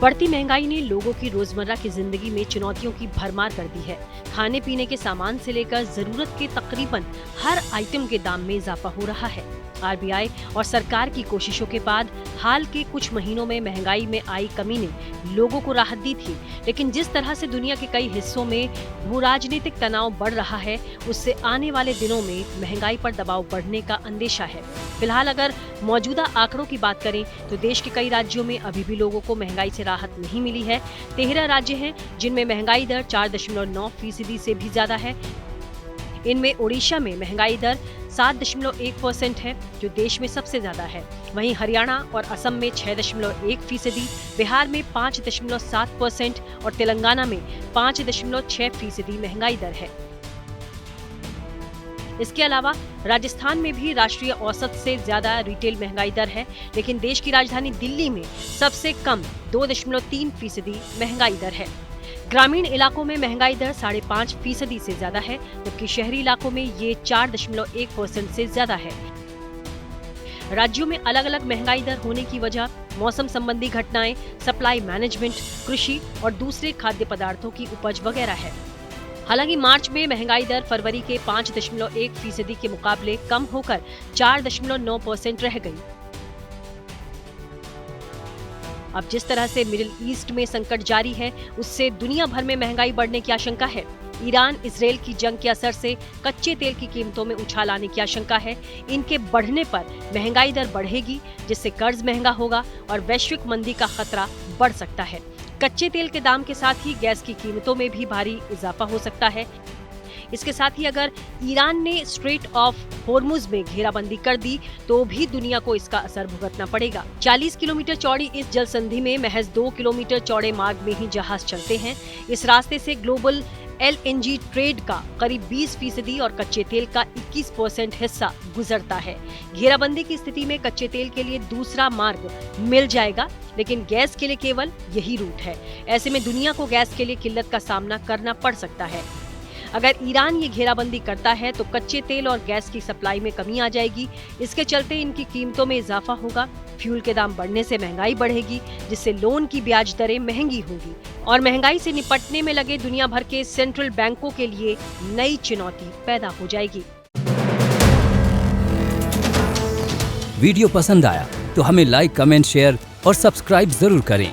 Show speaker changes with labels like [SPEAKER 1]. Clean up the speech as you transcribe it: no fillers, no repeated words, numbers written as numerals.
[SPEAKER 1] बढ़ती महंगाई ने लोगों की रोजमर्रा की जिंदगी में चुनौतियों की भरमार कर दी है। खाने पीने के सामान से लेकर जरूरत के तकरीबन हर आइटम के दाम में इजाफा हो रहा है। आरबीआई और सरकार की कोशिशों के बाद हाल के कुछ महीनों में महंगाई में आई कमी ने लोगों को राहत दी थी, लेकिन जिस तरह से दुनिया के कई हिस्सों में भू राजनीतिक तनाव बढ़ रहा है, उससे आने वाले दिनों में महंगाई पर दबाव बढ़ने का अंदेशा है। फिलहाल अगर मौजूदा आंकड़ों की बात करें तो देश के कई राज्यों में अभी भी लोगों को महंगाई से राहत नहीं मिली है। 13 राज्य हैं जिनमें महंगाई दर 4.9% से भी ज्यादा है। इनमें ओडिशा में महंगाई दर 7.1% है, जो देश में सबसे ज्यादा है। वहीं हरियाणा और असम में 6.1%, बिहार में 5.7% और तेलंगाना में 5.6% महंगाई दर है। इसके अलावा राजस्थान में भी राष्ट्रीय औसत से ज्यादा रिटेल महंगाई दर है, लेकिन देश की राजधानी दिल्ली में सबसे कम 2.3% महंगाई दर है। ग्रामीण इलाकों में महंगाई दर 5.5% से ज्यादा है, जबकि शहरी इलाकों में ये 4.1% से ज्यादा है। राज्यों में अलग अलग महंगाई दर होने की वजह मौसम संबंधी घटनाएं, सप्लाई मैनेजमेंट, कृषि और दूसरे खाद्य पदार्थों की उपज वगैरह है। हालांकि मार्च में महंगाई दर फरवरी के 5.1% के मुकाबले कम होकर 4.9% रह गई। अब जिस तरह से मिडिल ईस्ट में संकट जारी है, उससे दुनिया भर में महंगाई बढ़ने की आशंका है। ईरान इजरायल की जंग के असर से कच्चे तेल की कीमतों में उछाल आने की आशंका है। इनके बढ़ने पर महंगाई दर बढ़ेगी, जिससे कर्ज महंगा होगा और वैश्विक मंदी का खतरा बढ़ सकता है। कच्चे तेल के दाम के साथ ही गैस की कीमतों में भी भारी इजाफा हो सकता है। इसके साथ ही अगर ईरान ने स्ट्रेट ऑफ होर्मुज में घेराबंदी कर दी तो भी दुनिया को इसका असर भुगतना पड़ेगा। 40 किलोमीटर चौड़ी इस जल संधि में महज 2 किलोमीटर चौड़े मार्ग में ही जहाज चलते हैं। इस रास्ते से ग्लोबल LNG ट्रेड का करीब 20% और कच्चे तेल का 21% हिस्सा गुजरता है। घेराबंदी की स्थिति में कच्चे तेल के लिए दूसरा मार्ग मिल जाएगा, लेकिन गैस के लिए केवल यही रूट है। ऐसे में दुनिया को गैस के लिए किल्लत का सामना करना पड़ सकता है। अगर ईरान ये घेराबंदी करता है तो कच्चे तेल और गैस की सप्लाई में कमी आ जाएगी। इसके चलते इनकी कीमतों में इजाफा होगा। फ्यूल के दाम बढ़ने से महंगाई बढ़ेगी, जिससे लोन की ब्याज दरें महंगी होंगी और महंगाई से निपटने में लगे दुनिया भर के सेंट्रल बैंकों के लिए नई चुनौती पैदा हो जाएगी।
[SPEAKER 2] वीडियो पसंद आया तो हमें लाइक, कमेंट, शेयर और सब्सक्राइब जरूर करें।